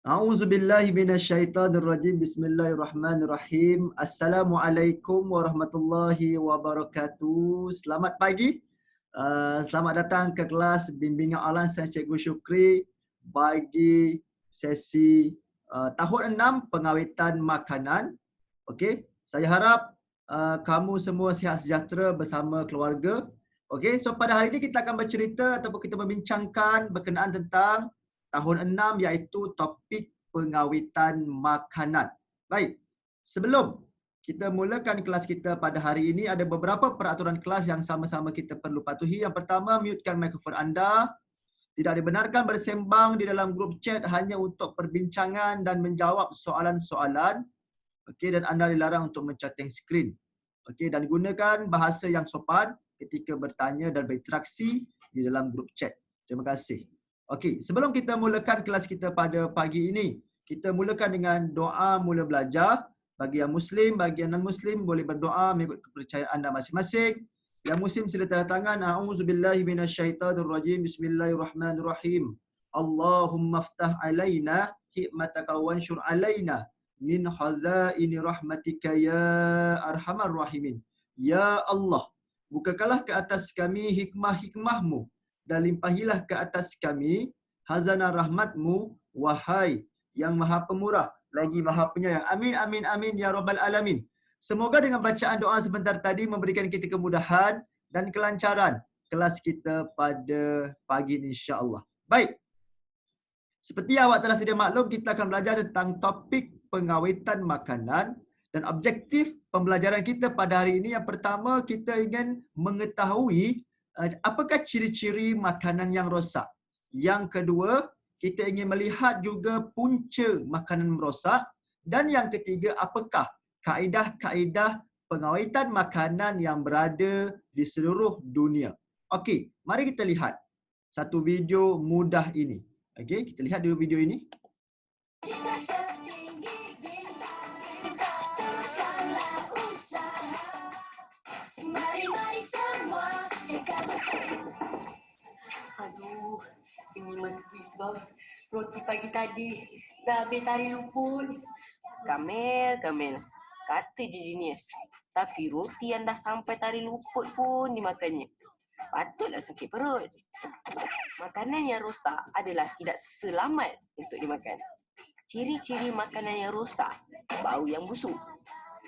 A'udzubillahi minasyaitonirrajim. Bismillahirrahmanirrahim. Assalamualaikum warahmatullahi wabarakatuh. Selamat pagi. Selamat datang ke kelas bimbingan online saya Cikgu Syukri bagi sesi tahun 6 pengawitan makanan. Okey, saya harap kamu semua sihat sejahtera bersama keluarga. Okey, so pada hari ini kita akan bercerita ataupun kita membincangkan berkenaan tentang tahun 6 iaitu topik pengawitan makanan. Baik, sebelum kita mulakan kelas kita pada hari ini, ada beberapa peraturan kelas yang sama-sama kita perlu patuhi. Yang pertama, mutekan mikrofon anda. Tidak dibenarkan bersembang di dalam grup chat hanya untuk perbincangan dan menjawab soalan-soalan. Okey, dan anda dilarang untuk menchatting skrin. Okey, dan gunakan bahasa yang sopan ketika bertanya dan berinteraksi di dalam grup chat. Terima kasih. Okey, sebelum kita mulakan kelas kita pada pagi ini, kita mulakan dengan doa mula belajar. Bagi yang Muslim, bagi yang non-Muslim boleh berdoa mengikut kepercayaan anda masing-masing. Yang Muslim sila tanda tangan. A'udzubillahi minasyaitonirrajim. Bismillahirrahmanirrahim. Allahumma ftah alaina hikmataka wansyur alaina min khazaini rahmatika ya arhamar rahimin. Ya Allah, bukakanlah ke atas kami hikmah-hikmahmu dan limpahilah ke atas kami hazanah rahmatmu, wahai yang maha pemurah lagi maha penyayang. Amin, amin, amin ya rabbal alamin. Semoga dengan bacaan doa sebentar tadi memberikan kita kemudahan dan kelancaran kelas kita pada pagi ini insya-Allah. Baik. Seperti awak telah sedia maklum, kita akan belajar tentang topik pengawitan makanan dan objektif pembelajaran kita pada hari ini yang pertama kita ingin mengetahui apakah ciri-ciri makanan yang rosak. Yang kedua, kita ingin melihat juga punca makanan merosak. Dan yang ketiga, apakah kaedah-kaedah pengawitan makanan yang berada di seluruh dunia. Okey, mari kita lihat satu video mudah ini. Okey, kita lihat dulu video ini. Aduh, ini mesti sebab roti pagi tadi dah habis tari luput. Kamel. Kata je jenis. Tapi roti yang dah sampai tari luput pun dimakannya. Patutlah sakit perut. Makanan yang rosak adalah tidak selamat untuk dimakan. Ciri-ciri makanan yang rosak, bau yang busuk,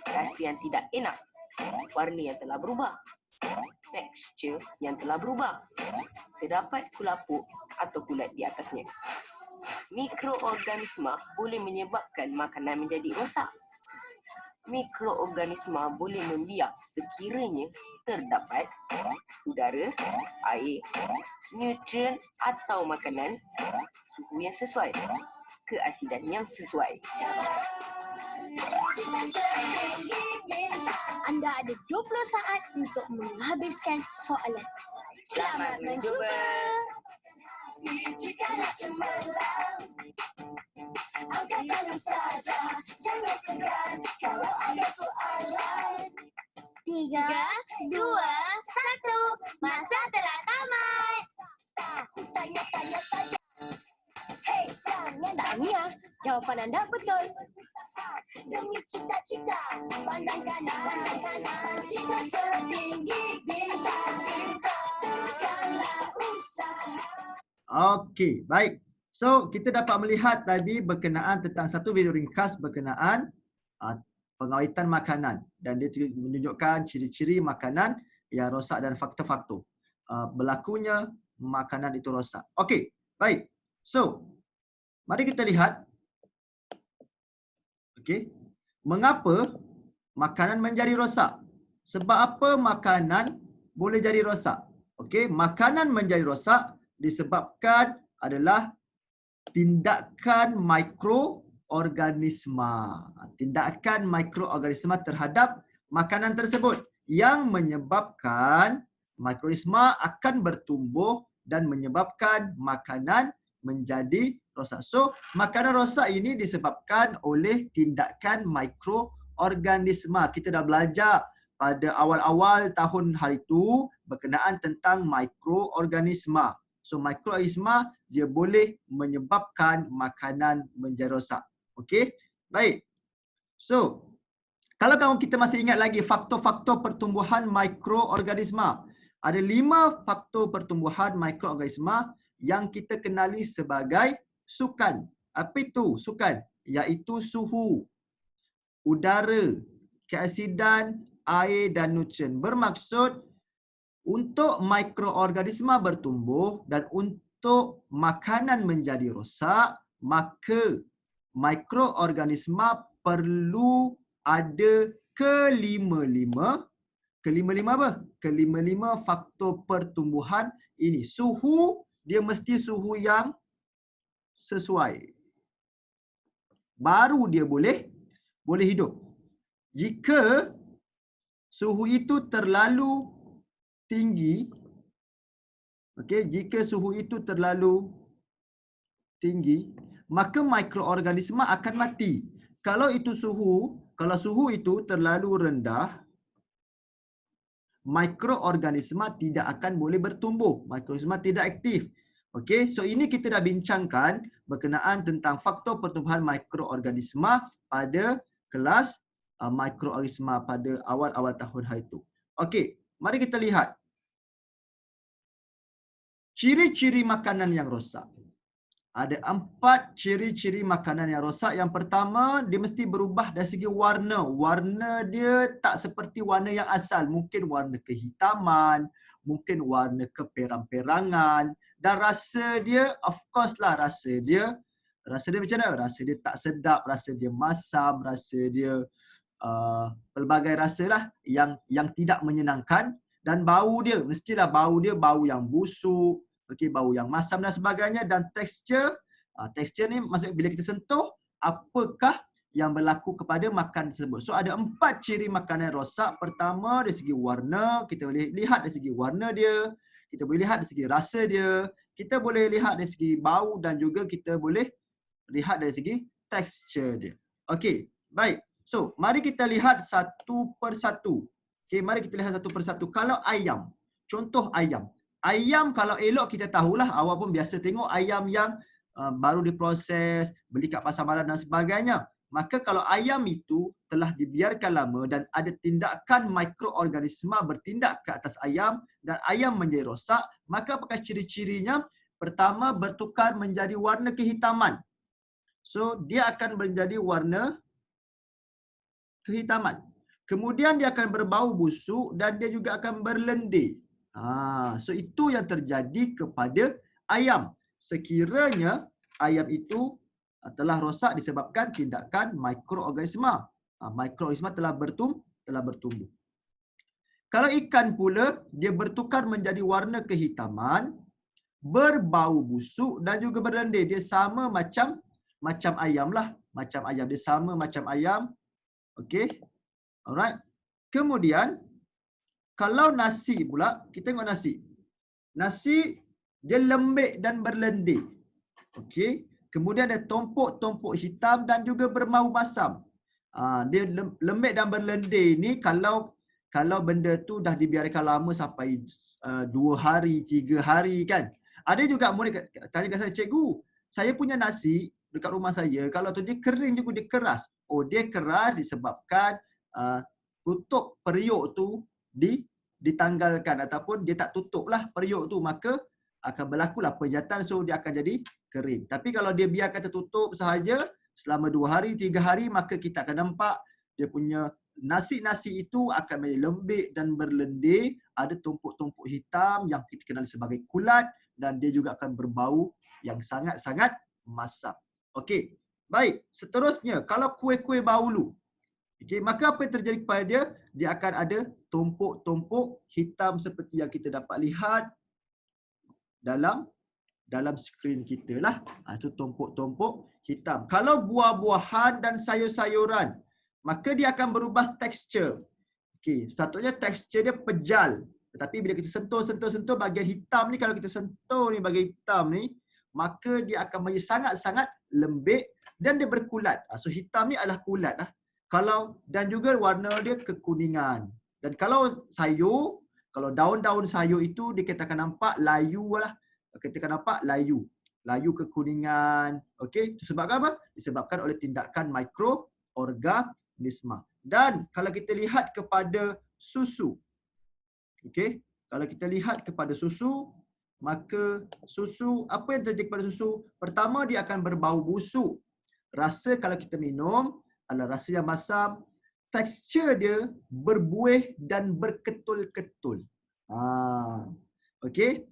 rasa yang tidak enak, warna yang telah berubah, tekstur yang telah berubah, terdapat kulapuk atau kulat di atasnya. Mikroorganisma boleh menyebabkan makanan menjadi rosak. Mikroorganisma boleh membiak sekiranya terdapat udara, air, nutrien atau makanan, suhu yang sesuai, keasidan yang sesuai. Anda ada 20 saat untuk menghabiskan soalan. Selamat mencuba. Jika nak cemerlang, angkat tangan saja, jangan segan kalau ada soalan. 3, 2, 1, masa telah tamat. Aku tanya-tanya saja. Hei, jangan tanya, jawapan anda betul. Demi cita-cita, pandang kanan, cita setinggi bintang, teruskanlah usaha. Okey, baik. So, kita dapat melihat tadi berkenaan tentang satu video ringkas berkenaan pengawitan makanan. Dan dia menunjukkan ciri-ciri makanan yang rosak dan faktor-faktor berlakunya makanan itu rosak. Okey, baik. So, mari kita lihat. Okey. Mengapa makanan menjadi rosak? Sebab apa makanan boleh jadi rosak? Okey, makanan menjadi rosak disebabkan adalah tindakan mikroorganisma. Tindakan mikroorganisma terhadap makanan tersebut yang menyebabkan mikroorganisma akan bertumbuh dan menyebabkan makanan menjadi rosak. So, makanan rosak ini disebabkan oleh tindakan mikroorganisma. Kita dah belajar pada awal-awal tahun hari itu berkenaan tentang mikroorganisma. So mikroorganisma dia boleh menyebabkan makanan menjadi rosak. Okey? Baik. So kalau kita masih ingat lagi faktor-faktor pertumbuhan mikroorganisma. Ada 5 faktor pertumbuhan mikroorganisma yang kita kenali sebagai sukan. Apa itu sukan? Iaitu suhu, udara, keasidan, air dan nutrien. Bermaksud untuk mikroorganisma bertumbuh dan untuk makanan menjadi rosak, maka mikroorganisma perlu ada kelima-lima apa? Kelima-lima faktor pertumbuhan ini. Suhu, dia mesti suhu yang sesuai. Baru dia boleh hidup. Jika suhu itu terlalu tinggi, okey, jika suhu itu terlalu tinggi, maka mikroorganisma akan mati. Kalau suhu itu terlalu rendah, mikroorganisma tidak akan boleh bertumbuh. Mikroorganisma tidak aktif. Okey, so ini kita dah bincangkan berkenaan tentang faktor pertumbuhan mikroorganisma pada kelas mikroorganisma pada awal-awal tahun hari itu. Okey, mari kita lihat ciri-ciri makanan yang rosak. Ada 4 ciri-ciri makanan yang rosak. Yang pertama, dia mesti berubah dari segi warna. Warna dia tak seperti warna yang asal. Mungkin warna kehitaman, mungkin warna keperang-perangan. Dan rasa dia, of course lah rasa dia macam mana? Rasa dia tak sedap, rasa dia masam, rasa dia pelbagai rasa lah yang tidak menyenangkan. Dan bau dia, mestilah bau dia bau yang busuk, okey, bau yang masam dan sebagainya. Dan tekstur ni maksudnya bila kita sentuh, apakah yang berlaku kepada makanan tersebut. So ada 4 ciri makanan rosak. Pertama, dari segi warna, kita boleh lihat dari segi warna dia, kita boleh lihat dari segi rasa dia, kita boleh lihat dari segi bau dan juga kita boleh lihat dari segi tekstur dia. Okey, baik. So, mari kita lihat satu persatu. Okey, mari kita lihat satu persatu. Kalau ayam, contoh ayam. Ayam kalau elok kita tahulah, awak pun biasa tengok ayam yang baru diproses, beli kat pasar malam dan sebagainya. Maka kalau ayam itu telah dibiarkan lama dan ada tindakan mikroorganisma bertindak ke atas ayam dan ayam menjadi rosak, maka apakah ciri-cirinya? Pertama, bertukar menjadi warna kehitaman. So, dia akan menjadi warna kehitaman. Kemudian dia akan berbau busuk dan dia juga akan berlendir. So itu yang terjadi kepada ayam. Sekiranya ayam itu telah rosak disebabkan tindakan mikroorganisma. Mikroorganisma telah bertumbuh. Kalau ikan pula, dia bertukar menjadi warna kehitaman, berbau busuk dan juga berlendir. Dia sama macam ayam lah. Macam ayam. Dia sama macam ayam. Okey. Alright. Kemudian, kalau nasi pula, kita tengok nasi. Nasi, dia lembik dan berlendir. Okey. Kemudian ada tompok-tompok hitam dan juga berbau masam. Dia lembik dan berlendir ni kalau benda tu dah dibiarkan lama sampai 2 hari, 3 hari kan. Ada juga murid tanya kat saya, cikgu, saya punya nasi dekat rumah saya, kalau tu dia kering juga, dia keras. Oh, dia keras disebabkan tutup periuk tu ditanggalkan ataupun dia tak tutup lah periuk tu, maka akan berlakulah penjatan, so dia akan jadi kering. Tapi kalau dia biarkan tertutup sahaja selama 2 hari, 3 hari, maka kita akan nampak dia punya nasi-nasi itu akan menjadi lembik dan berlendir, ada tumpuk-tumpuk hitam yang kita kenal sebagai kulat dan dia juga akan berbau yang sangat-sangat masam. Okey. Baik, seterusnya kalau kuih-kuih bahulu. Okey, maka apa yang terjadi kepada dia? Dia akan ada tumpuk-tumpuk hitam seperti yang kita dapat lihat dalam skrin kita lah. Itu tumpuk-tumpuk hitam. Kalau buah-buahan dan sayur-sayuran, maka dia akan berubah tekstur. Okey, sepatutnya tekstur dia pejal. Tetapi bila kita sentuh bahagian hitam ni, kalau kita sentuh ni bahagian hitam ni, maka dia akan menjadi sangat-sangat lembik dan dia berkulat. So hitam ni adalah kulat lah. Dan juga warna dia kekuningan. Dan kalau sayur, kalau daun-daun sayur itu kita akan nampak layu lah. Ketika nampak layu. Layu kekuningan. Okey, itu sebabkan apa? Disebabkan oleh tindakan mikroorganisma. Dan kalau kita lihat kepada susu. Okey, kalau kita lihat kepada susu, maka susu, apa yang terjadi pada susu? Pertama, dia akan berbau busuk. Rasa kalau kita minum adalah rasa yang masam. Tekstur dia berbuih dan berketul-ketul. Okey.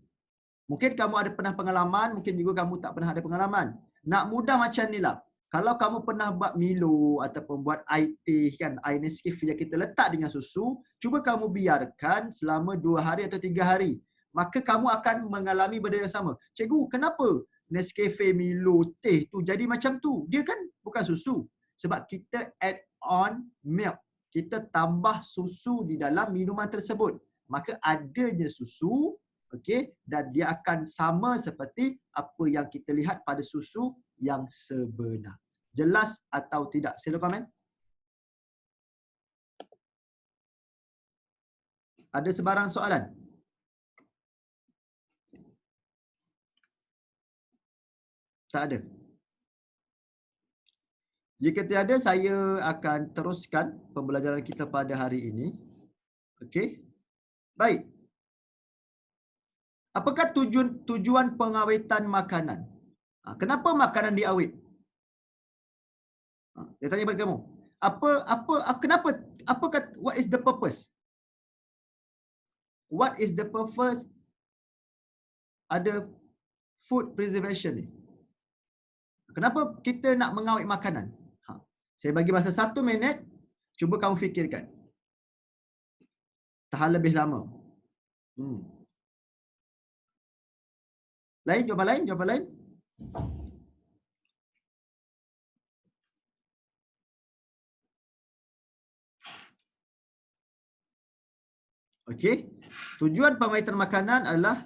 Mungkin kamu ada pernah pengalaman, mungkin juga kamu tak pernah ada pengalaman. Nak mudah macam ni lah. Kalau kamu pernah buat Milo ataupun buat air teh kan, air Nescafe yang kita letak dengan susu, cuba kamu biarkan selama 2 hari atau 3 hari. Maka kamu akan mengalami benda yang sama. Cikgu, kenapa Nescafe, Milo, teh tu jadi macam tu? Dia kan bukan susu. Sebab kita add on milk. Kita tambah susu di dalam minuman tersebut. Maka adanya susu, okey, dan dia akan sama seperti apa yang kita lihat pada susu yang sebenar. Jelas atau tidak? Sila komen. Ada sebarang soalan? Tak ada. Jika tiada, saya akan teruskan pembelajaran kita pada hari ini. Okey. Baik. Apakah tujuan pengawetan makanan? Kenapa makanan diawet? Saya tanya kepada kamu. What is the purpose? What is the purpose ada food preservation ni? Kenapa kita nak mengawet makanan? Saya bagi masa 1 minit, cuba kamu fikirkan. Tahan lebih lama. Lain, jawapan lain, jawapan lain. Okey. Tujuan pengawetan makanan adalah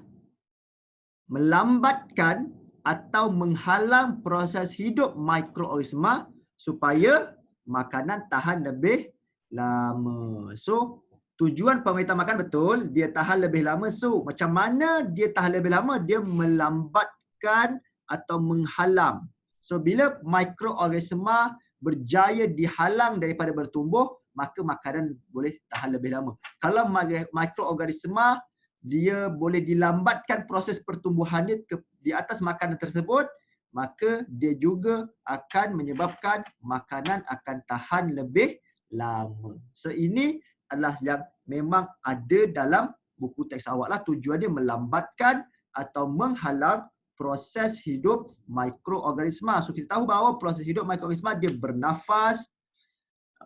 melambatkan atau menghalang proses hidup mikroorganisma supaya makanan tahan lebih lama. So, tujuan pengawetan makanan betul, dia tahan lebih lama. So, macam mana dia tahan lebih lama? Dia melambatkan atau menghalang. So, bila mikroorganisma berjaya dihalang daripada bertumbuh, maka makanan boleh tahan lebih lama. Kalau mikroorganisma dia boleh dilambatkan proses pertumbuhannya di atas makanan tersebut, maka dia juga akan menyebabkan makanan akan tahan lebih lama. So ini adalah yang memang ada dalam buku teks awak lah. Tujuannya melambatkan atau menghalang proses hidup mikroorganisma. So kita tahu bahawa proses hidup mikroorganisma dia bernafas,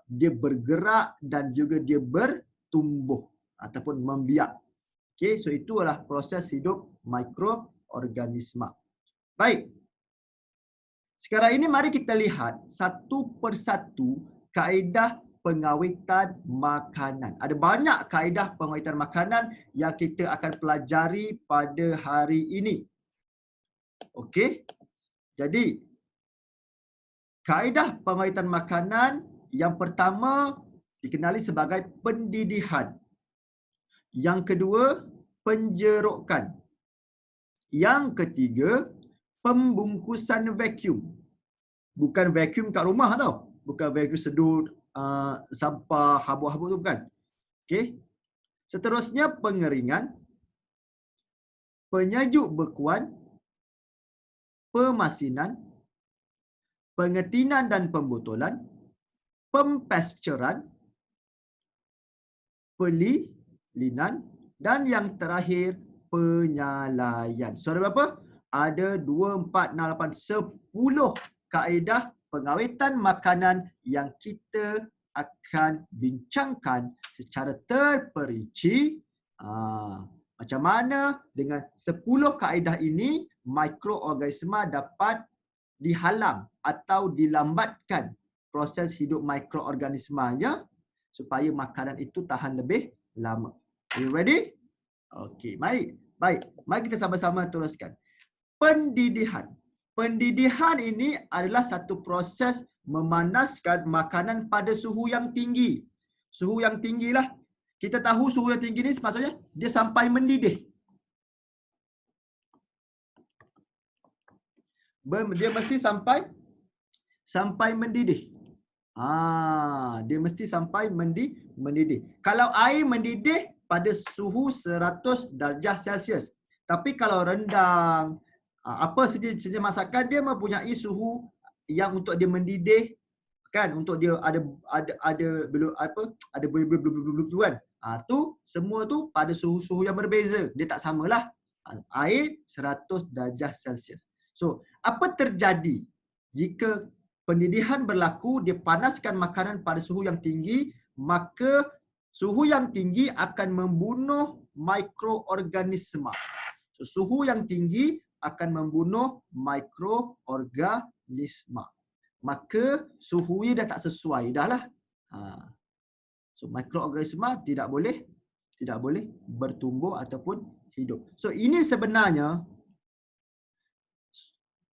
dia bergerak dan juga dia bertumbuh ataupun membiak. Okey, so itu adalah proses hidup mikroorganisma. Baik. Sekarang ini mari kita lihat satu persatu kaedah pengawetan makanan. Ada banyak kaedah pengawetan makanan yang kita akan pelajari pada hari ini. Okey. Jadi kaedah pengawetan makanan yang pertama dikenali sebagai pendidihan. Yang kedua, penjerokan. Yang ketiga, pembungkusan vacuum. Bukan vacuum kat rumah tau. Bukan vacuum sedut sampah habuk-habuk tu bukan. Okey. Seterusnya pengeringan, penyejuk bekuan, pemasinan, pengetinan dan pembotolan, pempesturan, pelilinan dan yang terakhir penyalaian. So ada berapa? Ada 2, 4, 6, 8, 10 kaedah pengawetan makanan yang kita akan bincangkan secara terperinci. Macam mana dengan 10 kaedah ini mikroorganisma dapat dihalang atau dilambatkan proses hidup mikroorganismanya supaya makanan itu tahan lebih lama. Are you ready? Okey, mari. Baik, mari kita sama-sama teruskan. Pendidihan. Pendidihan ini adalah satu proses memanaskan makanan pada suhu yang tinggi. Suhu yang tinggilah. Kita tahu suhu yang tinggi ni maksudnya dia sampai mendidih. Dia mesti sampai mendidih. Dia mesti sampai mendidih. Kalau air mendidih pada suhu 100 darjah Celsius. Tapi kalau rendang, apa saja masakan, dia mempunyai suhu yang untuk dia mendidih, kan, untuk dia ada belum apa, ada belum tu kan. Tu semua tu pada suhu-suhu yang berbeza. Dia tak samalah. Air 100 darjah Celsius. So, apa terjadi jika pendidihan berlaku, dia panaskan makanan pada suhu yang tinggi, maka suhu yang tinggi akan membunuh mikroorganisma. So, suhu yang tinggi akan membunuh mikroorganisma. Maka suhunya dah tak sesuai dah lah. So, mikroorganisma tidak boleh bertumbuh ataupun hidup. So, ini sebenarnya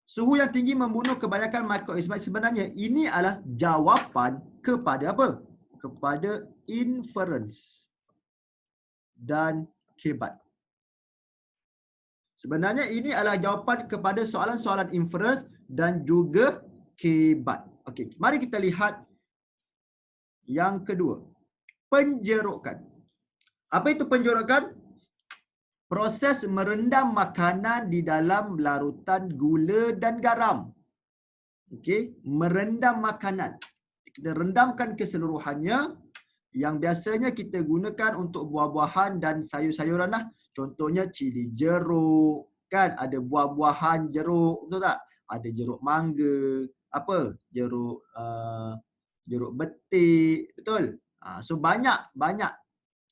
suhu yang tinggi membunuh kebanyakan mikroorganisma. Sebenarnya ini adalah jawapan kepada apa? Kepada inference dan kebat. Sebenarnya ini adalah jawapan kepada soalan-soalan inference dan juga kebat. Okey, mari kita lihat yang kedua. Penjerokan. Apa itu penjerokan? Proses merendam makanan di dalam larutan gula dan garam. Okey, merendam makanan. Kita rendamkan keseluruhannya, yang biasanya kita gunakan untuk buah-buahan dan sayur-sayuran lah. Contohnya cili jeruk, kan, ada buah-buahan jeruk, betul tak? Ada jeruk mangga, apa? Jeruk betik, betul? So banyak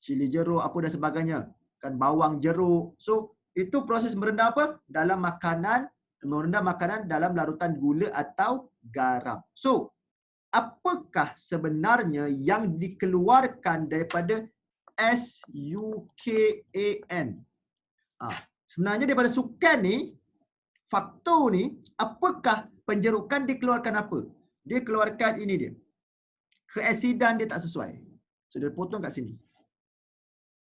cili jeruk apa dan sebagainya. Kan, bawang jeruk. So itu proses merendam apa? Dalam makanan, merendam makanan dalam larutan gula atau garam. So, apakah sebenarnya yang dikeluarkan daripada SUKAN? Sebenarnya daripada sukan ni, faktor ni, apakah penjerukan dikeluarkan apa? Dia keluarkan ini dia. Keasidan dia tak sesuai. So, dia potong kat sini.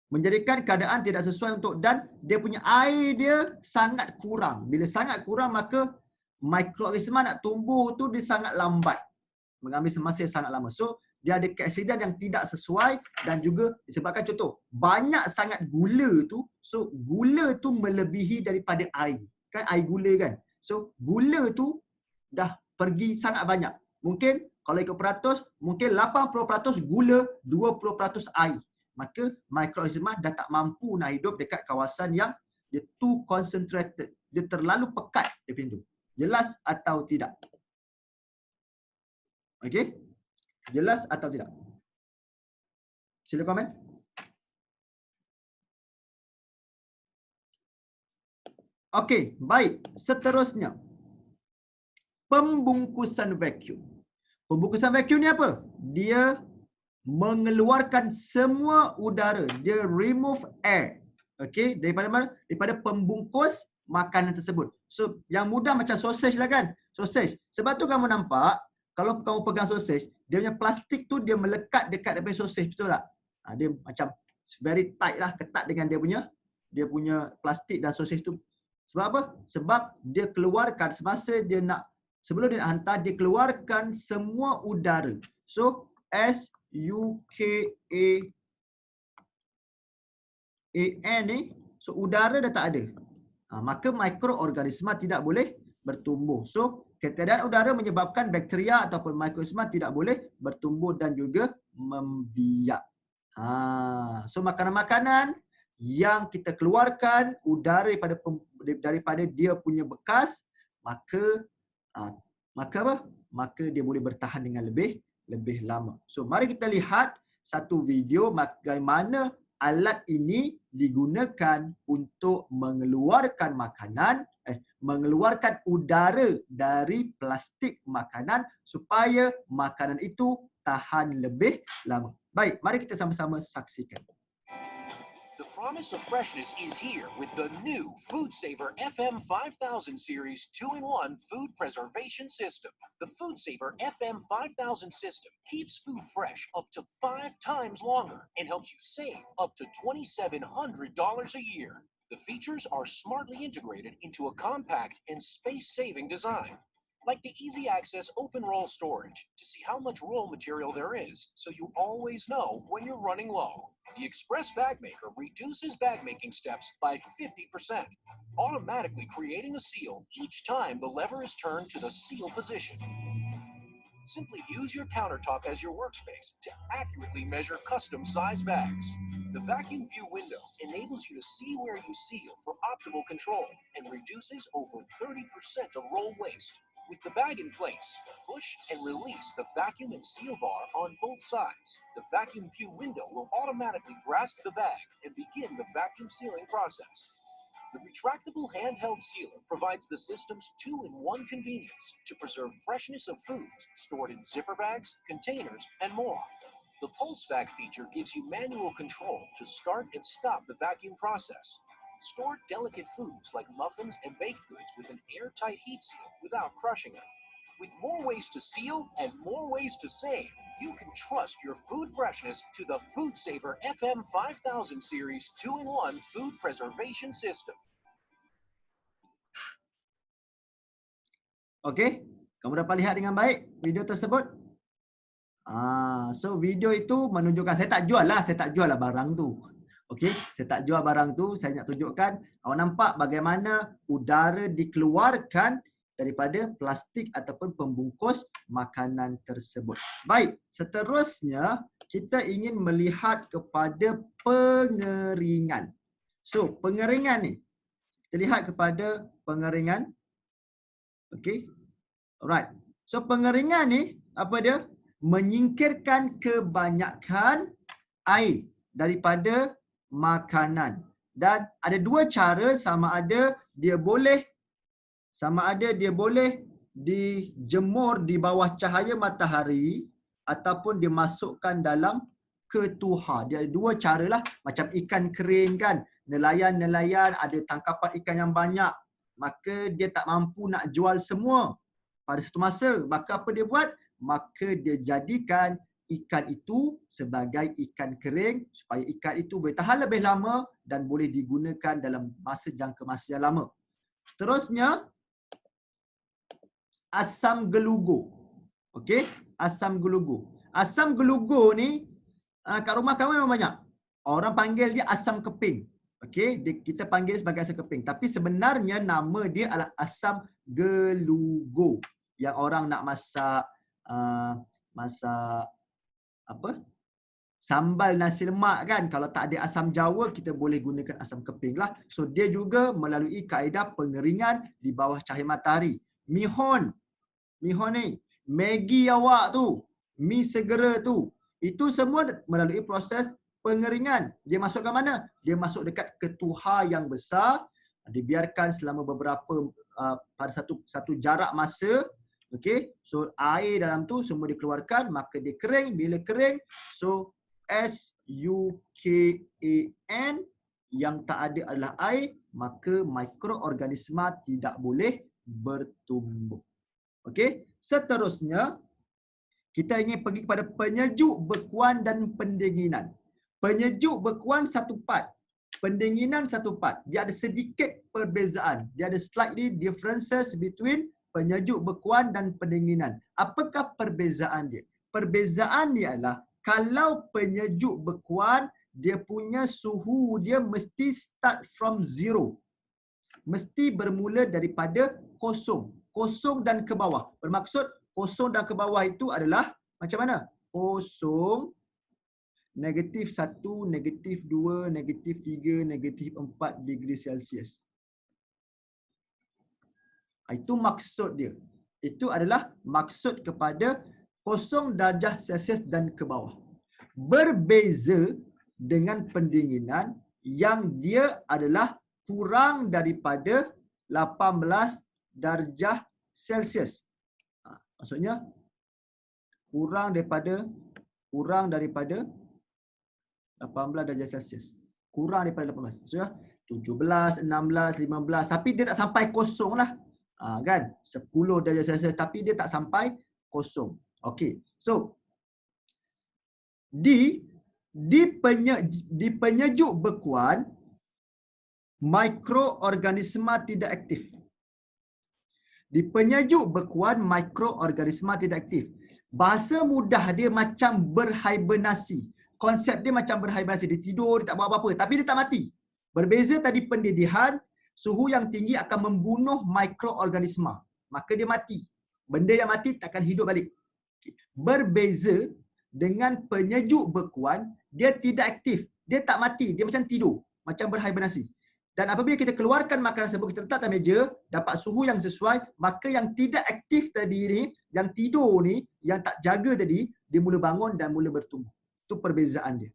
Menjadikan keadaan tidak sesuai untuk, dan dia punya air dia sangat kurang. Bila sangat kurang, maka mikroorganisma nak tumbuh tu dia sangat lambat. Mengambil masa yang sangat lama. So, dia ada keasidan yang tidak sesuai dan juga disebabkan contoh, banyak sangat gula tu. So, gula tu melebihi daripada air. Kan air gula kan. So, gula tu dah pergi sangat banyak. Mungkin kalau ikut peratus, mungkin 80% gula, 20% air. Maka mikroorganisma dah tak mampu nak hidup dekat kawasan yang dia too concentrated. Dia terlalu pekat dia pintu. Jelas atau tidak? Okey? Jelas atau tidak? Sila komen. Okey, baik. Seterusnya. Pembungkusan vacuum. Pembungkusan vacuum ni apa? Dia mengeluarkan semua udara. Dia remove air. Okey, daripada mana? Daripada pembungkus makanan tersebut. So, yang mudah macam sausage lah kan? Sausage. Sebab tu kamu nampak, kalau kamu pegang sausage, dia punya plastik tu dia melekat dekat daripada sausage, betul tak? Dia macam very tight lah, ketat dengan dia punya plastik dan sausage tu. Sebab apa? Sebab dia keluarkan semasa dia nak, sebelum dia nak hantar, dia keluarkan semua udara. So, SUKAAN ni, so udara dah tak ada. Maka mikroorganisma tidak boleh bertumbuh. So, ketiadaan udara menyebabkan bakteria ataupun mikroorganisma tidak boleh bertumbuh dan juga membiak. So, makanan-makanan yang kita keluarkan udara daripada dia punya bekas, maka apa? Maka dia boleh bertahan dengan lebih lama. So, mari kita lihat satu video bagaimana alat ini digunakan untuk mengeluarkan mengeluarkan udara dari plastik makanan supaya makanan itu tahan lebih lama. Baik, mari kita sama-sama saksikan. The promise of freshness is here with the new Food Saver FM 5000 series 2-in-1 food preservation system. The Food Saver FM 5000 system keeps food fresh up to 5 times longer and helps you save up to $2,700 a year. The features are smartly integrated into a compact and space-saving design, like the easy access open roll storage to see how much roll material there is, so you always know when you're running low. The Express Bag Maker reduces bag making steps by 50%, automatically creating a seal each time the lever is turned to the seal position. Simply use your countertop as your workspace to accurately measure custom size bags. The vacuum view window enables you to see where you seal for optimal control and reduces over 30% of roll waste. With the bag in place, push and release the vacuum and seal bar on both sides. The vacuum view window will automatically grasp the bag and begin the vacuum sealing process. The retractable handheld sealer provides the system's two-in-one convenience to preserve freshness of foods stored in zipper bags, containers, and more. The PulseVac feature gives you manual control to start and stop the vacuum process. Store delicate foods like muffins and baked goods with an airtight heat seal without crushing them. With more ways to seal and more ways to save, you can trust your food freshness to the FoodSaver FM 5000 Series 2-in-1 Food Preservation System. Okey, kamu dapat lihat dengan baik video tersebut? So video itu menunjukkan, saya tak jual lah barang tu. Okey, saya tak jual barang tu, saya nak tunjukkan. Awak nampak bagaimana udara dikeluarkan daripada plastik ataupun pembungkus makanan tersebut. Baik, seterusnya kita ingin melihat kepada pengeringan. So, pengeringan ni, kita lihat kepada pengeringan. Okey. Alright. So, pengeringan ni, apa dia? Menyingkirkan kebanyakan air daripada makanan. Dan ada dua cara, sama ada dia boleh dijemur di bawah cahaya matahari ataupun dimasukkan dalam ketuha. Dia ada dua caralah, macam ikan kering kan. Nelayan-nelayan ada tangkapan ikan yang banyak, maka dia tak mampu nak jual semua pada satu masa. Maka apa dia buat? Maka dia jadikan ikan itu sebagai ikan kering supaya ikan itu boleh tahan lebih lama dan boleh digunakan dalam jangka masa yang lama. Seterusnya, asam gelugur. Okey, asam gelugur. Asam gelugur ni kat rumah kamu memang banyak. Orang panggil dia asam keping. Okey, kita panggil sebagai asam keping. Tapi sebenarnya nama dia adalah asam gelugur. Yang orang nak masak sambal nasi lemak kan, kalau tak ada asam jawa kita boleh gunakan asam keping lah. So dia juga melalui kaedah pengeringan di bawah cahaya matahari. Mihon ni, Maggi awak tu, mi segera tu, itu semua melalui proses pengeringan. Dia masuk ke mana? Dia masuk dekat ketuha yang besar, dibiarkan selama beberapa pada satu jarak masa. Okey, so air dalam tu semua dikeluarkan, maka dia kering. Bila kering, so SUKAN yang tak ada adalah air, maka mikroorganisma tidak boleh bertumbuh. Okey, seterusnya kita ingin pergi kepada penyejuk, bekuan dan pendinginan. Penyejuk, bekuan satu part, pendinginan satu part. Dia ada sedikit perbezaan. Dia ada slightly differences between penyejuk, bekuan dan pendinginan. Apakah perbezaan dia? Perbezaan dia adalah kalau penyejuk bekuan, dia punya suhu dia mesti start from zero. Mesti bermula daripada kosong. Kosong dan ke bawah. Bermaksud kosong dan ke bawah itu adalah macam mana? Kosong, -1, -2, -3, -4 degree Celsius. Itu maksud dia. Itu adalah maksud kepada 0 darjah Celsius dan ke bawah. Berbeza dengan pendinginan yang dia adalah kurang daripada 18 darjah Celsius. Maksudnya kurang daripada 18 darjah Celsius. Kurang daripada 18. Maksudnya 17, 16, 15. Tapi dia tak sampai kosong lah. Kan? 10 darjah Celsius. Tapi dia tak sampai kosong. Okey. So, di penyejuk bekuan, mikroorganisma tidak aktif. Di penyejuk bekuan, mikroorganisma tidak aktif. Bahasa mudah dia macam berhibernasi. Konsep dia macam berhibernasi. Dia tidur, dia tak buat apa-apa. Tapi dia tak mati. Berbeza tadi pendidihan, suhu yang tinggi akan membunuh mikroorganisma. Maka dia mati. Benda yang mati takkan hidup balik. Berbeza dengan penyejuk bekuan, dia tidak aktif. Dia tak mati. Dia macam tidur. Macam berhibernasi. Dan apabila kita keluarkan makanan tersebut, kita letak atas meja, dapat suhu yang sesuai, maka yang tidak aktif tadi ni, yang tidur ni, yang tak jaga tadi, dia mula bangun dan mula bertumbuh. Itu perbezaan dia.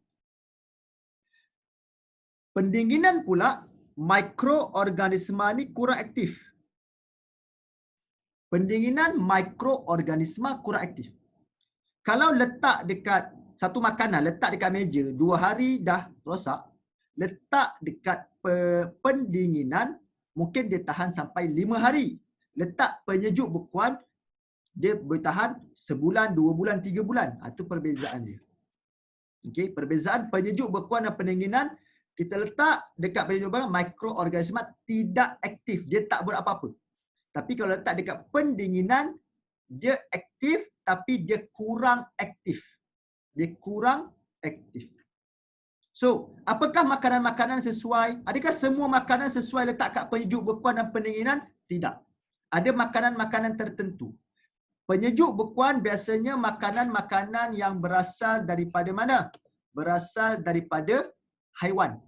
Pendinginan pula, mikroorganisma ni kurang aktif. Pendinginan mikroorganisma kurang aktif. Kalau letak dekat satu makanan, letak dekat meja, 2 hari dah rosak, letak dekat pendinginan, mungkin dia tahan sampai 5 hari. Letak penyejuk bekuan, dia boleh tahan sebulan, 2 bulan, 3 bulan. Itu perbezaan dia. Okey, perbezaan penyejuk bekuan dan pendinginan, kita letak dekat penyejuk bekuan, mikroorganisma tidak aktif. Dia tak buat apa-apa. Tapi kalau letak dekat pendinginan, dia aktif tapi dia kurang aktif. Dia kurang aktif. So, apakah makanan-makanan sesuai? Adakah semua makanan sesuai letak kat penyejuk bekuan dan pendinginan? Tidak. Ada makanan-makanan tertentu. Penyejuk bekuan biasanya makanan-makanan yang berasal daripada mana? Berasal daripada haiwan.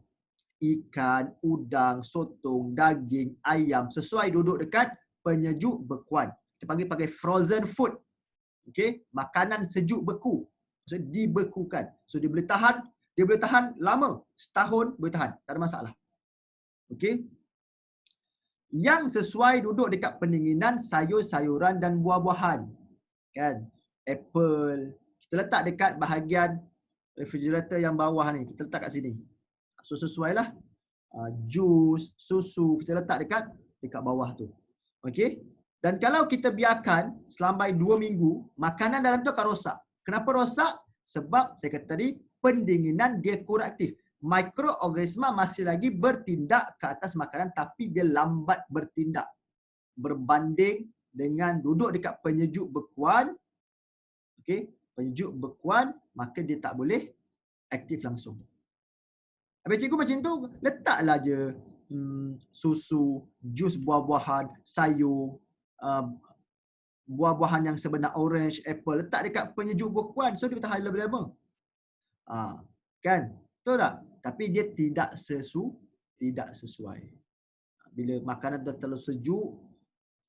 Ikan, udang, sotong, daging, ayam. Sesuai duduk dekat penyejuk bekuan. Kita panggil pakai frozen food. Okey, makanan sejuk beku. Maksudnya dibekukan. So dia boleh tahan lama. Setahun boleh tahan. Tak ada masalah. Okey. Yang sesuai duduk dekat pendinginan, sayur-sayuran dan buah-buahan. Kan? Apple. Kita letak dekat bahagian refrigerator yang bawah ni. Kita letak kat sini. So sesuailah. Jus, susu, kita letak dekat bawah tu. Okey. Dan kalau kita biarkan selama 2 minggu, makanan dalam tu akan rosak. Kenapa rosak? Sebab saya kata tadi, pendinginan dia kurang aktif. Mikroorganisma masih lagi bertindak ke atas makanan tapi dia lambat bertindak. Berbanding dengan duduk dekat penyejuk bekuan, okey, penyejuk bekuan, maka dia tak boleh aktif langsung. Habis cikgu macam tu, letaklah je susu, jus buah-buahan, sayur, buah-buahan yang sebenar orange, apple, letak dekat penyejuk bekuan, so dia tahan lebih lama. Kan? Betul tak? Tapi dia tidak sesuai. Bila makanan dah terlalu sejuk,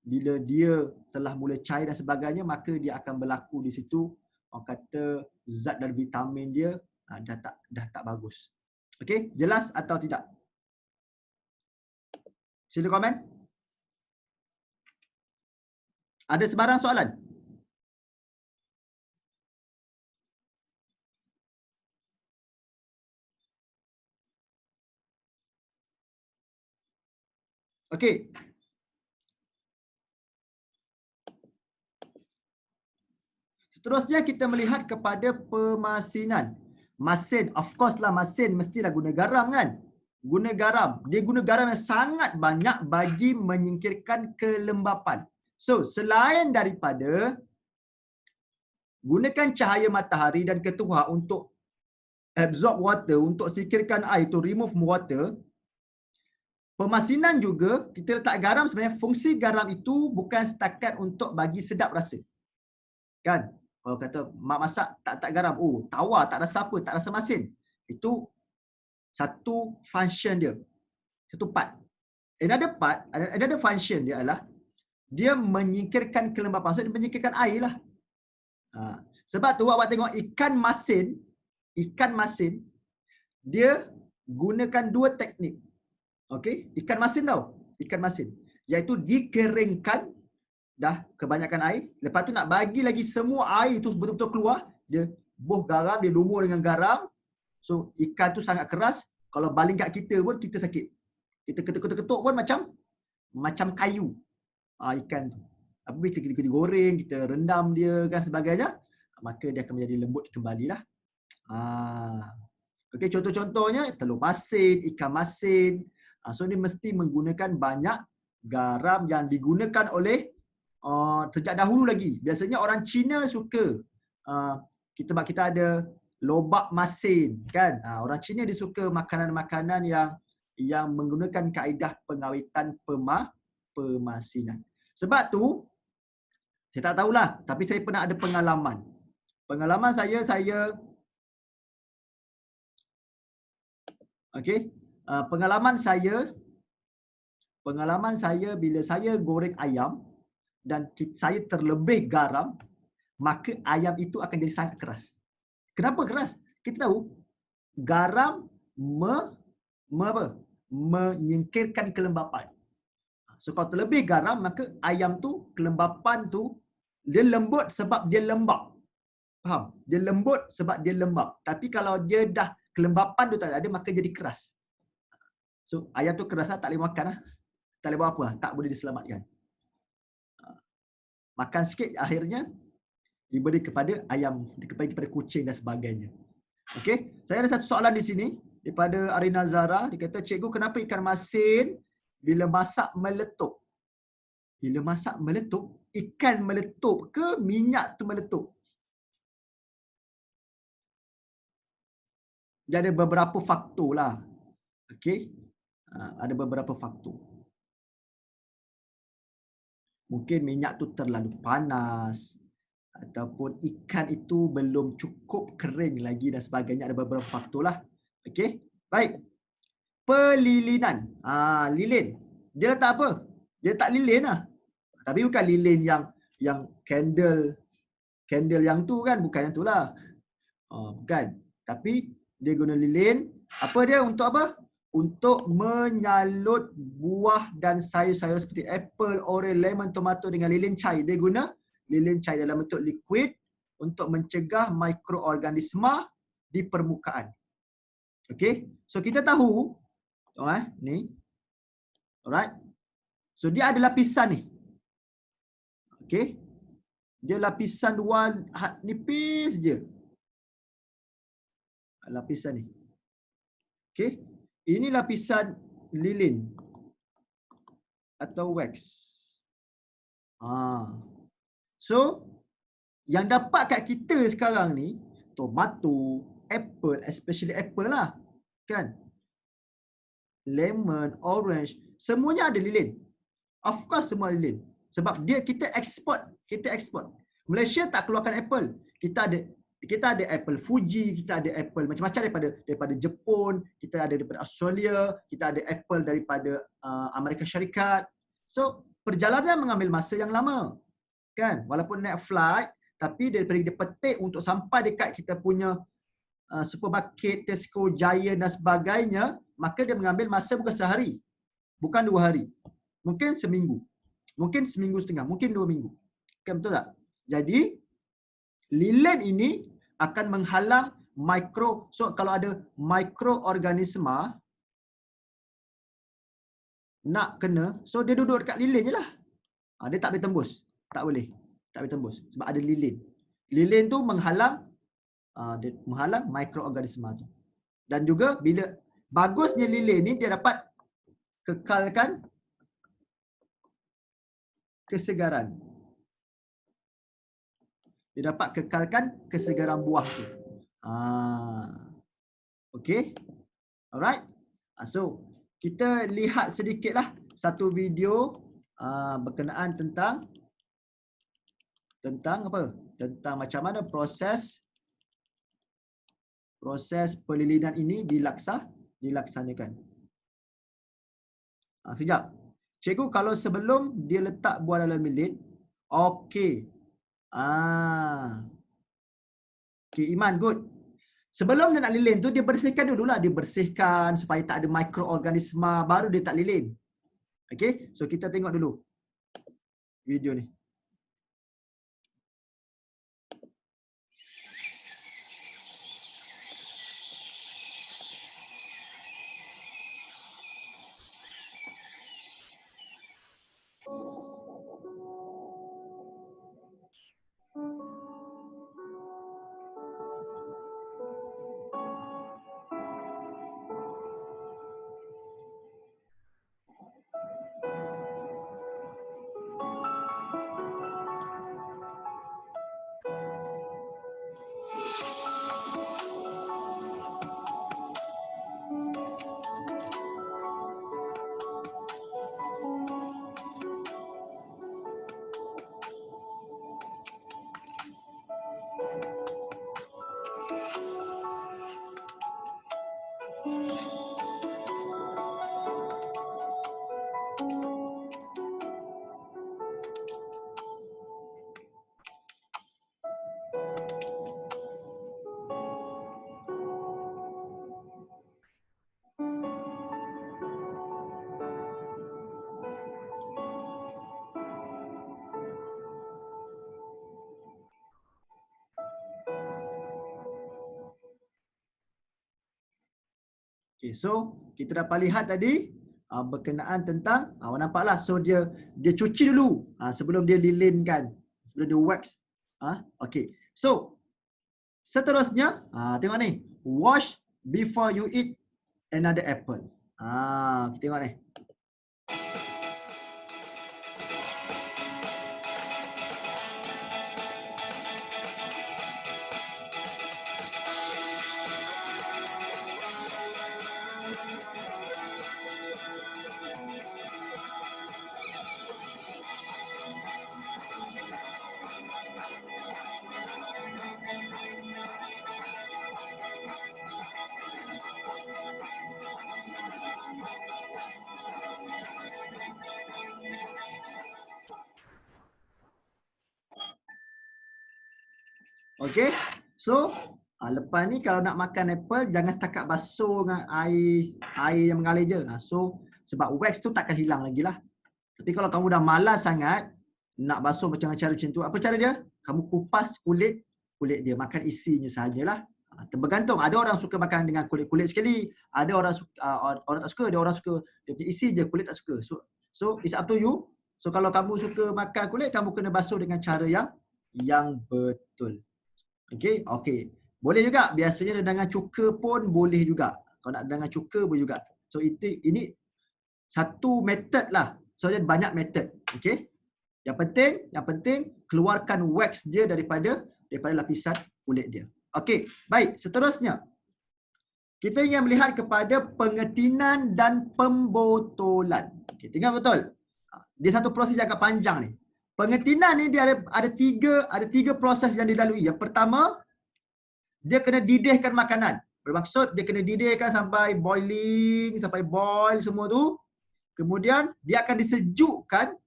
bila dia telah mula cair dan sebagainya, maka dia akan berlaku di situ, orang kata zat dan vitamin dia dah tak bagus. Okey, jelas atau tidak? Sila komen. Ada sebarang soalan? Okey. Seterusnya kita melihat kepada pemasinan. Masin, of course lah masin mestilah guna garam kan? Guna garam. Dia guna garam yang sangat banyak bagi menyingkirkan kelembapan. So, selain daripada gunakan cahaya matahari dan ketuhar untuk absorb water, untuk singkirkan air, to remove water, pemasinan juga, kita letak garam sebenarnya, fungsi garam itu bukan setakat untuk bagi sedap rasa. Kan? Kalau kata mak masak tak garam, oh tawar, tak rasa apa, tak rasa masin. Itu satu function dia. Satu part. Another function dia adalah dia menyingkirkan kelembapan. So, dia menyingkirkan air lah. Sebab tu awak tengok ikan masin, dia gunakan 2 teknik. Okey, ikan masin tau. Ikan masin. Iaitu dikeringkan dah kebanyakan air. Lepas tu nak bagi lagi semua air tu betul-betul keluar. Dia buh garam, dia lumur dengan garam. So, ikan tu sangat keras. Kalau baling kat kita pun, kita sakit. Kita ketuk-ketuk pun macam kayu. Ikan tu. Apabila kita goreng, kita rendam dia dan sebagainya, maka dia akan menjadi lembut kembalilah. Okey, contoh-contohnya telur masin, ikan masin, So dia mesti menggunakan banyak garam yang digunakan oleh sejak dahulu lagi. Biasanya orang Cina suka sebab kita ada lobak masin kan. Orang Cina dia suka makanan-makanan yang menggunakan kaedah pengawitan pemasinan. Sebab tu saya tak tahulah, tapi saya pernah ada pengalaman. Pengalaman saya okey. Pengalaman saya bila saya goreng ayam dan saya terlebih garam, maka ayam itu akan jadi sangat keras. Kenapa keras? Kita tahu garam menyingkirkan kelembapan. So kalau terlebih garam, maka ayam tu, kelembapan tu, dia lembut sebab dia lembab. Faham? Dia lembut sebab dia lembab. Tapi kalau dia dah kelembapan tu tak ada, maka jadi keras. So ayam tu keras tak boleh makan lah. Tak boleh buat apa, tak boleh diselamatkan. Makan sikit, akhirnya diberi kepada ayam, kepada kucing dan sebagainya. Okey, saya ada satu soalan di sini daripada Arina Zara. Dia kata, cikgu, kenapa ikan masin bila masak meletup? Bila masak meletup, ikan meletup ke minyak tu meletup? Dia ada beberapa faktor lah. Okey, ada beberapa faktor. Mungkin minyak tu terlalu panas, ataupun ikan itu belum cukup kering lagi dan sebagainya. Ada beberapa faktor lah. Okey, baik. Pelilinan. Lilin. Dia letak apa? Dia letak lilin lah. Tapi bukan lilin yang candle yang tu kan, bukan yang tu lah. Bukan. Tapi dia guna lilin. Apa dia? Untuk apa? Untuk menyalut buah dan sayur-sayur seperti apple, orange, lemon, tomato dengan lilin cair. Dia guna lilin cair dalam bentuk liquid untuk mencegah mikroorganisma di permukaan. Okey. So kita tahu ni. Alright. So dia ada lapisan ni. Okey. Dia lapisan luar nipis je. Lapisan ni. Okey. Ini lapisan lilin atau wax. So yang dapat kat kita sekarang ni tomato, apple, especially apple lah. Kan? Lemon, orange, semuanya ada lilin. Of course semua lilin. Sebab kita eksport. Malaysia tak keluarkan apple. Kita ada apple Fuji, kita ada apple macam-macam daripada Jepun, kita ada daripada Australia, kita ada apple daripada Amerika Syarikat. So perjalanan mengambil masa yang lama. Kan? Walaupun naik flight, tapi daripada dia petik untuk sampai dekat kita punya supermarket, Tesco, Giant dan sebagainya, maka dia mengambil masa bukan sehari, bukan 2 hari, mungkin seminggu, mungkin seminggu setengah, mungkin 2 minggu. Kan, betul tak? Jadi lilin ini akan menghalang so kalau ada mikroorganisma nak kena, so dia duduk dekat lilin je lah. Dia tak boleh tembus. Tak boleh tembus sebab ada lilin. Lilin tu menghalang mikroorganisma tu. Dan juga bila bagusnya lilin ni, dia dapat kekalkan kesegaran. Dia dapat kekalkan kesegaran buah tu. Okey. Alright. So kita lihat sedikitlah satu video berkenaan tentang apa? Tentang macam mana proses pelilinan ini dilaksanakan. Sekejap. Cikgu, kalau sebelum dia letak buah dalam lilin, okey. Okey, Iman, good. Sebelum dia nak lilin tu, dia bersihkan dululah. Dia bersihkan supaya tak ada mikroorganisma, baru dia tak lilin. Okey, so kita tengok dulu video ni. Okay, so kita dapat lihat tadi berkenaan tentang awak nampaklah. So dia cuci dulu sebelum dia lilinkan, sebelum dia wax. Okay. So seterusnya tengok ni, wash before you eat another apple. Kita tengok ni. Okay, so lepas ni kalau nak makan apple, jangan setakat basuh dengan air yang mengalir je. So sebab wax tu takkan hilang lagi lah. Tapi kalau kamu dah malas sangat nak basuh macam cara macam tu, apa cara dia? Kamu kupas kulit dia, makan isinya sahajalah. Tergantung, ada orang suka makan dengan kulit sekali, ada orang orang tak suka, ada orang suka dia punya isi je, kulit tak suka. So it's up to you. So kalau kamu suka makan kulit, kamu kena basuh dengan cara yang betul. Okay. Boleh juga, biasanya dengan cuka pun boleh juga. Kalau nak dengan cuka boleh juga. So ini satu method lah. So dia banyak method. Okay. Yang penting keluarkan wax dia daripada lapisan kulit dia. Okay, baik. Seterusnya, kita ingin melihat kepada pengetinan dan pembotolan. Okay, tengok betul. Dia satu proses yang agak panjang ni. Pengetinan ni dia ada tiga proses yang dilalui. Yang pertama, dia kena didihkan makanan. Bermaksud dia kena didihkan sampai boiling, sampai boil semua tu. Kemudian dia akan disejukkan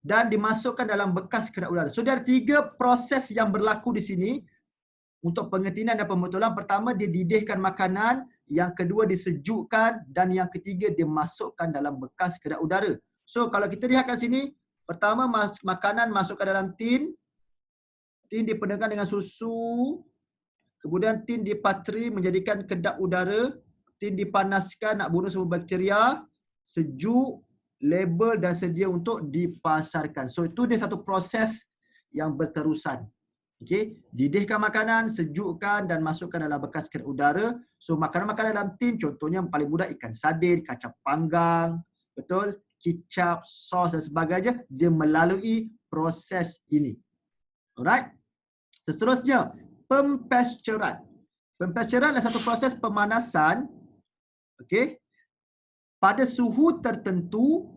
dan dimasukkan dalam bekas kedap udara. So dia ada tiga proses yang berlaku di sini untuk pengetinan dan pembotolan. Pertama, dia didihkan makanan. Yang kedua, disejukkan. Dan yang ketiga, dia masukkan dalam bekas kedap udara. So kalau kita lihat kat sini, pertama makanan masukkan dalam tin. Tin dipenuhkan dengan susu. Kemudian tin dipatri menjadikan kedap udara. Tin dipanaskan nak bunuh semua bakteria. Sejuk, label dan sedia untuk dipasarkan. So itu dia satu proses yang berterusan. Okey, didihkan makanan, sejukkan dan masukkan dalam bekas kedap udara. So makanan-makanan dalam tin contohnya yang paling mudah ikan sardin, kacang panggang, betul? Kicap, sos dan sebagainya, dia melalui proses ini. Alright. Seterusnya, pempesturan. Pempesturan adalah satu proses pemanasan, okey, pada suhu tertentu,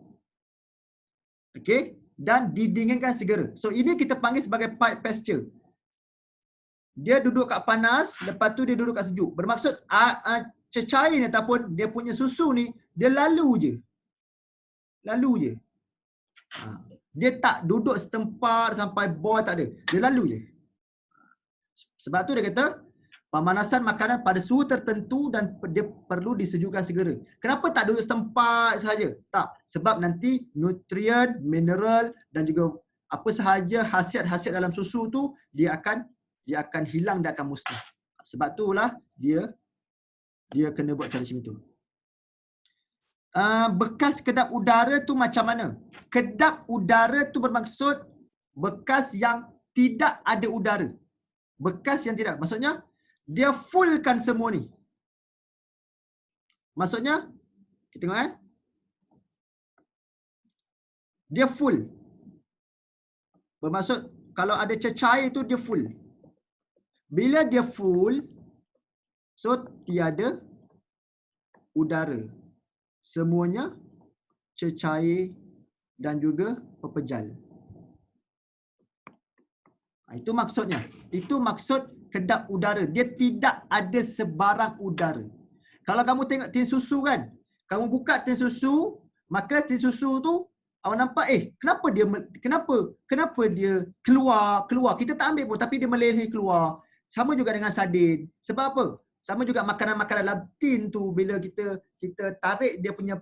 okey, dan didinginkan segera. So ini kita panggil sebagai pipe pasture. Dia duduk kat panas, lepas tu dia duduk kat sejuk. Bermaksud cecair ni ataupun dia punya susu ni, dia lalu je. Dia tak duduk setempat sampai boil, tak ada. Dia lalu je. Sebab tu dia kata, pemanasan makanan pada suhu tertentu dan dia perlu disejukkan segera. Kenapa tak duduk setempat sahaja? Tak. Sebab nanti nutrien, mineral dan juga apa sahaja khasiat-khasiat dalam susu tu dia akan hilang, dia akan musnah. Sebab itulah dia kena buat cara macam itu. Bekas kedap udara tu macam mana? Kedap udara tu bermaksud bekas yang tidak ada udara. Bekas yang tidak. Maksudnya dia fullkan semua ni. Maksudnya kita tengok dia full. Bermaksud kalau ada cecair tu dia full. Bila dia full, so tiada udara. Semuanya cecair dan juga pepejal. Itu maksudnya. Itu maksud kedap udara. Dia tidak ada sebarang udara. Kalau kamu tengok tin susu kan, kamu buka tin susu, maka tin susu tu awak nampak kenapa dia keluar. Kita tak ambil pun tapi dia meleleh keluar. Sama juga dengan sardin. Sebab apa? Sama juga makanan-makanan dalam tin tu, bila kita tarik dia punya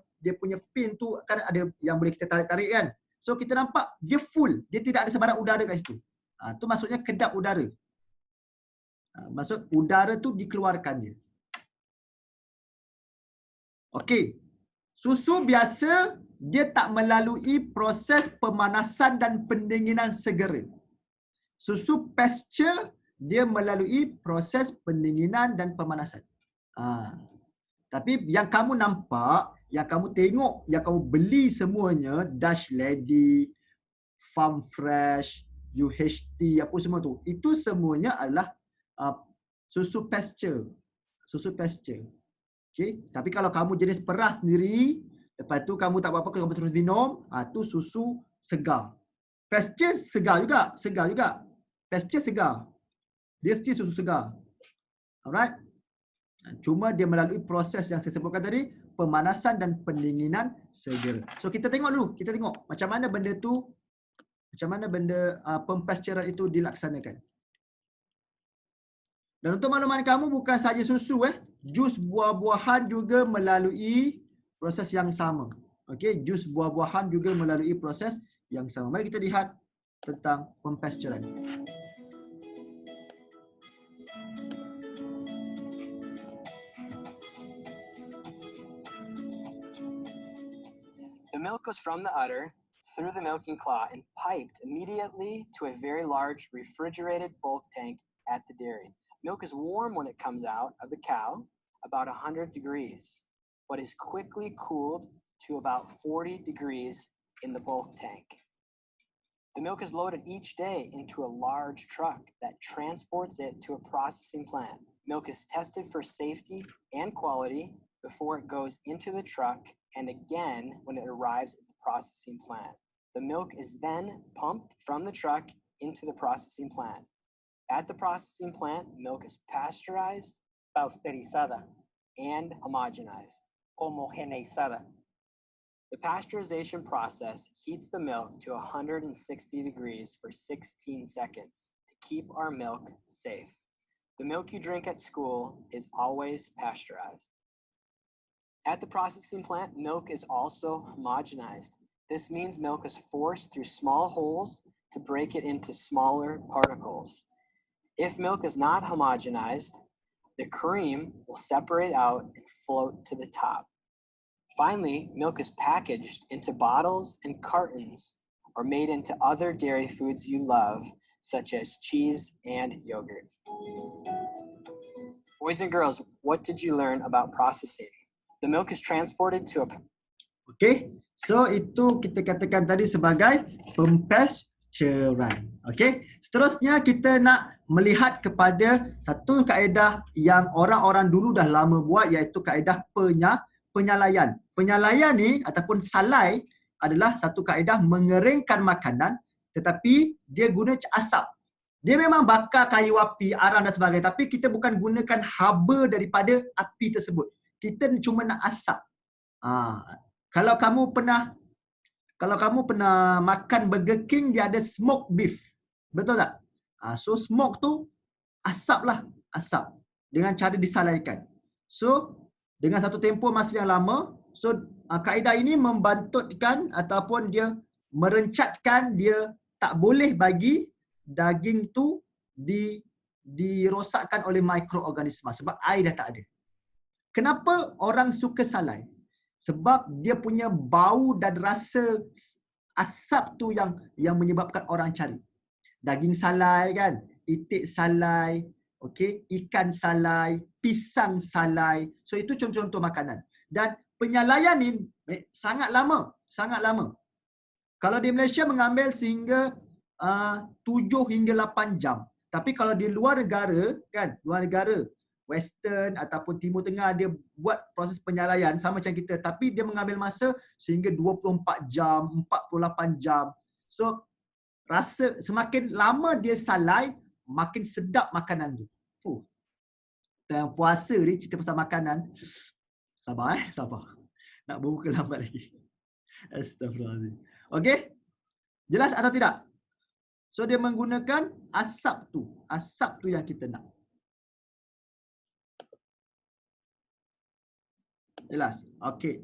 pin tu, kan ada yang boleh kita tarik-tarik kan. So kita nampak dia full, dia tidak ada sebarang udara kat situ. Tu maksudnya kedap udara. Maksud udara tu dikeluarkan dia. Okey. Susu biasa dia tak melalui proses pemanasan dan pendinginan segera. Susu pasture dia melalui proses pendinginan dan pemanasan. Tapi yang kamu nampak, yang kamu tengok, yang kamu beli semuanya, Dutch Lady, Farm Fresh, UHT, apa semua tu, itu semuanya adalah susu pasture. Susu pasture. Okay? Tapi kalau kamu jenis perah sendiri, lepas tu kamu tak apa-apa, kamu terus minum, tu susu segar. Pasture segar juga. Pasture segar. Dia still susu segar. Alright? Cuma dia melalui proses yang saya sebutkan tadi, pemanasan dan pendinginan segera. So kita tengok dulu, macam mana benda pempasturan itu dilaksanakan. Dan untuk makluman kamu, bukan sahaja susu, jus buah-buahan juga melalui proses yang sama. Okey, jus buah-buahan juga melalui proses yang sama. Mari kita lihat tentang pempasturan. The milk goes from the udder through the milking claw and piped immediately to a very large refrigerated bulk tank at the dairy. Milk is warm when it comes out of the cow, about 100 degrees, but is quickly cooled to about 40 degrees in the bulk tank. The milk is loaded each day into a large truck that transports it to a processing plant. Milk is tested for safety and quality before it goes into the truck and again when it arrives at the processing plant. The milk is then pumped from the truck into the processing plant. At the processing plant, milk is pasteurized, pasteurizada, and homogenized. homogeneizada. The pasteurization process heats the milk to 160 degrees for 16 seconds to keep our milk safe. The milk you drink at school is always pasteurized. At the processing plant, milk is also homogenized. This means milk is forced through small holes to break it into smaller particles. If milk is not homogenized, the cream will separate out and float to the top. Finally, milk is packaged into bottles and cartons or made into other dairy foods you love, such as cheese and yogurt. Boys and girls, what did you learn about processing? The milk is transported to a... Okay, so itu kita katakan tadi sebagai pempasturan. Okay, seterusnya kita nak melihat kepada satu kaedah yang orang-orang dulu dah lama buat, iaitu kaedah penyalaian. Penyalaian ni ataupun salai adalah satu kaedah mengeringkan makanan tetapi dia guna asap. Dia memang bakar kayu api, arang dan sebagainya, tapi kita bukan gunakan haba daripada api tersebut. Kita cuma nak asap. Kalau kamu pernah makan Burger King, dia ada smoked beef. Betul tak? So smoke tu asap dengan cara disalaikan. So dengan satu tempoh masa yang lama, so kaedah ini membantutkan ataupun dia merencatkan dia tak boleh bagi daging tu dirosakkan oleh mikroorganisma sebab air dah tak ada. Kenapa orang suka salai? Sebab dia punya bau dan rasa asap tu yang menyebabkan orang cari. Daging salai kan, itik salai, okey, ikan salai, pisang salai. So itu contoh-contoh makanan. Dan penyalaian ni sangat lama. Kalau di Malaysia mengambil sehingga 7 hingga 8 jam. Tapi kalau di luar negara, Western ataupun Timur Tengah, dia buat proses penyalaian sama macam kita, tapi dia mengambil masa sehingga 24 jam, 48 jam. So rasa semakin lama dia salai, makin sedap makanan tu. Dan puasa ni cerita pasal makanan. Sabar. Nak berbuka lambat lagi. Astagfirullahaladzim. Okey? Jelas atau tidak? So dia menggunakan asap tu yang kita nak. Jelas? Okey.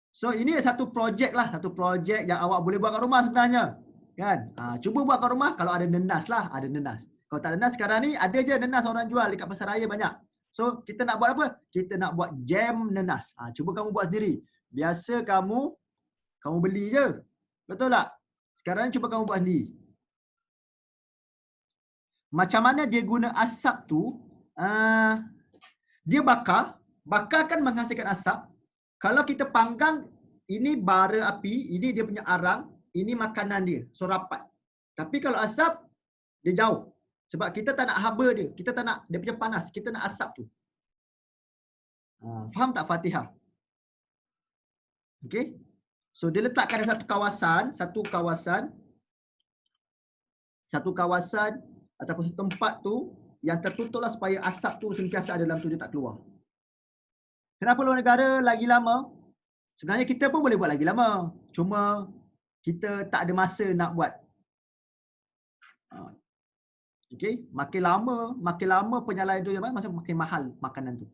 So ini satu projek yang awak boleh buat kat rumah sebenarnya. Kan? Cuba buat kat rumah kalau ada nenas lah, Kalau tak ada nenas sekarang ni, ada je nenas orang jual dekat pasar raya banyak. So kita nak buat apa? Kita nak buat jam nenas. Cuba kamu buat sendiri. Biasa kamu beli je. Betul tak? Sekarang cuba kamu buat sendiri. Macam mana dia guna asap tu? Dia bakar kan menghasilkan asap. Kalau kita panggang, ini bara api, ini dia punya arang, ini makanan dia. So rapat. Tapi kalau asap, dia jauh. Sebab kita tak nak haba dia. Kita tak nak dia punya panas. Kita nak asap tu. Faham tak Fatihah? Okay. So dia letakkan satu kawasan ataupun satu tempat tu yang tertutup lah supaya asap tu sentiasa ada dalam tu, dia tak keluar. Kenapa luar negara lagi lama? Sebenarnya kita pun boleh buat lagi lama. Cuma kita tak ada masa nak buat. Okay. Makin lama penyalayan tu makin mahal makanan tu.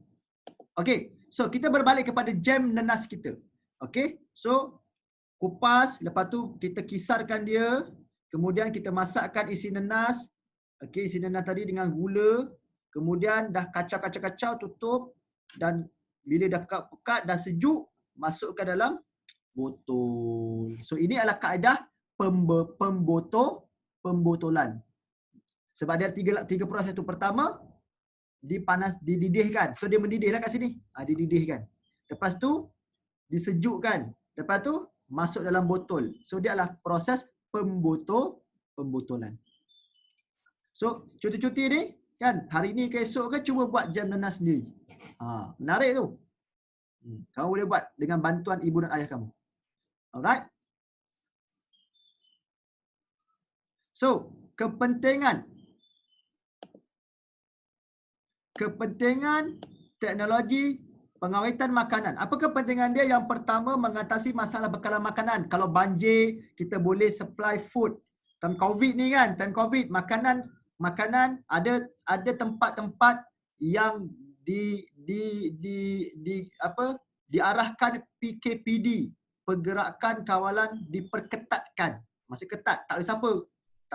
Okay. So kita berbalik kepada jam nenas kita. Okay. So kupas, lepas tu kita kisarkan dia. Kemudian kita masakkan isi nenas. Okay, isi nenas tadi dengan gula. Kemudian dah kacau, tutup. Dan bila dah pekat dah sejuk, masukkan dalam botol. So ini adalah kaedah pembotolan. Sebab dia tiga proses tu. Pertama, dididihkan. So dia mendidihlah kat sini. Dididihkan. Lepas tu disejukkan. Lepas tu masuk dalam botol. So dia adalah proses pembotolan. So cuti-cuti ni kan, hari ni ke esok ke, cuba buat jam nenas sendiri. Menarik tu. Kamu boleh buat dengan bantuan ibu dan ayah kamu. Alright. So kepentingan teknologi pengawetan makanan. Apa kepentingan dia? Yang pertama, mengatasi masalah bekalan makanan. Kalau banjir, kita boleh supply food. Time COVID ni kan, makanan ada tempat-tempat yang diarahkan PKPD, pergerakan kawalan diperketatkan. Masih ketat, tak boleh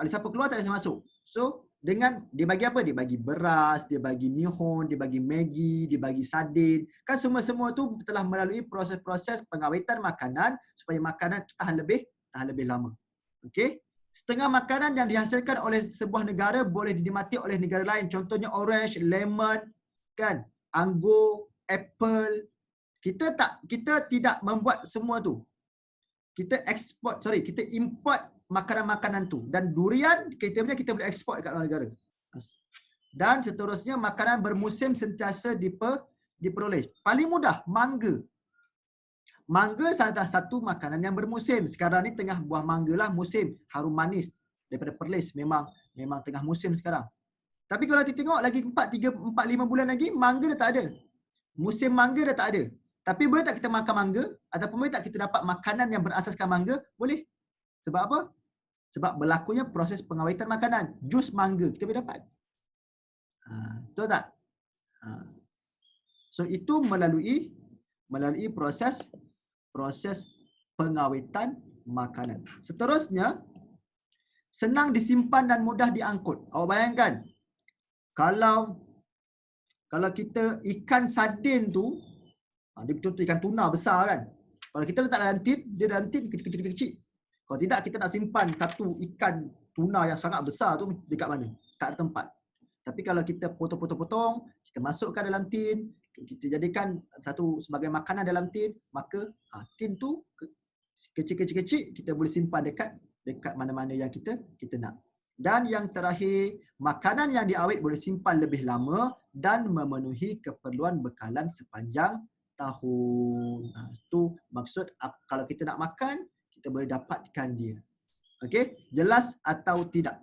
siapa keluar, tak boleh masuk. So dengan dia bagi apa? Dia bagi beras, dia bagi mihun, dia bagi Maggi, dia bagi sardin. Kan semua tu telah melalui proses-proses pengawetan makanan supaya makanan tahan lebih lama. Okey? Setengah makanan yang dihasilkan oleh sebuah negara boleh dinikmati oleh negara lain. Contohnya orange, lemon, kan? Anggur, apple. Kita tidak membuat semua tu. Kita import makanan-makanan tu. Dan durian kita boleh ekspor dekat luar negara. Dan seterusnya makanan bermusim sentiasa diperoleh. Paling mudah, mangga. Mangga salah satu makanan yang bermusim. Sekarang ni tengah buah mangga lah musim. Harum manis daripada Perlis. Memang tengah musim sekarang. Tapi kalau kita tengok lagi 4-5 bulan lagi, mangga dah tak ada. Musim mangga dah tak ada. Tapi boleh tak kita makan mangga? Ataupun boleh tak kita dapat makanan yang berasaskan mangga? Boleh. Sebab apa? Sebab berlakunya proses pengawetan makanan. Jus mangga kita boleh dapat. Betul tak? So itu melalui proses pengawetan makanan. Seterusnya, senang disimpan dan mudah diangkut. Awak bayangkan, kalau kita ikan sardin tu, dia contoh ikan tuna besar kan. Kalau kita letak dalam tin, dia dalam tin kecil-kecil. Kalau tidak, kita nak simpan satu ikan tuna yang sangat besar tu dekat mana? Tak ada tempat. Tapi kalau kita potong-potong, kita masukkan dalam tin, kita jadikan satu sebagai makanan dalam tin, maka tin tu kecil-kecil kita boleh simpan dekat mana-mana yang kita nak. Dan yang terakhir, makanan yang diawet boleh simpan lebih lama dan memenuhi keperluan bekalan sepanjang tahun. Itu maksud kalau kita nak makan, kita boleh dapatkan dia. Okey, jelas atau tidak?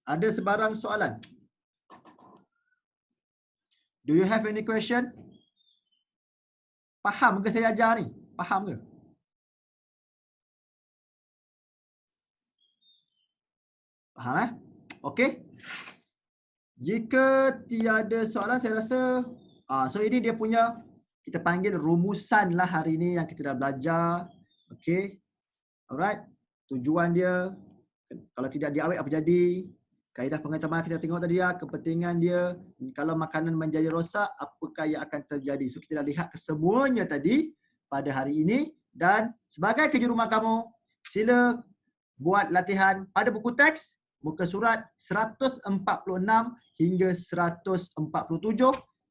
Ada sebarang soalan? Do you have any question? Faham ke saya ajar ni? Faham ke? Faham Okey. Jika tiada soalan, saya rasa so ini dia punya, kita panggil rumusan lah hari ni yang kita dah belajar. Okey. Alright. Tujuan dia, kalau tidak diawet apa jadi? Kaedah pengetahuan kita tengok tadi ya, kepentingan dia, kalau makanan menjadi rosak, apakah yang akan terjadi. So kita dah lihat kesemuanya tadi pada hari ini. Dan sebagai kerja rumah kamu, sila buat latihan pada buku teks, muka surat 146 hingga 147.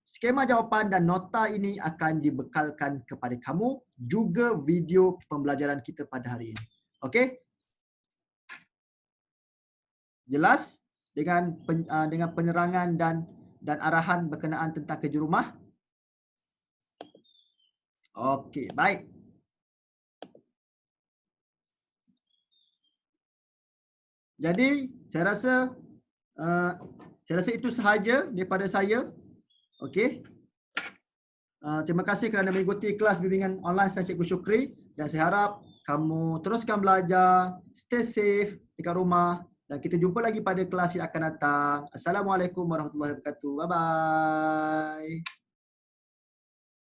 Skema jawapan dan nota ini akan dibekalkan kepada kamu, juga video pembelajaran kita pada hari ini. Okey? Jelas? Dengan penerangan dan arahan berkenaan tentang kerja rumah. Okey, baik. Jadi saya rasa itu sahaja daripada saya. Okey. Terima kasih kerana mengikuti kelas bimbingan online saya Cikgu Syukri, dan saya harap kamu teruskan belajar, stay safe dekat rumah. Dan kita jumpa lagi pada kelas yang akan datang. Assalamualaikum warahmatullahi wabarakatuh. Bye-bye.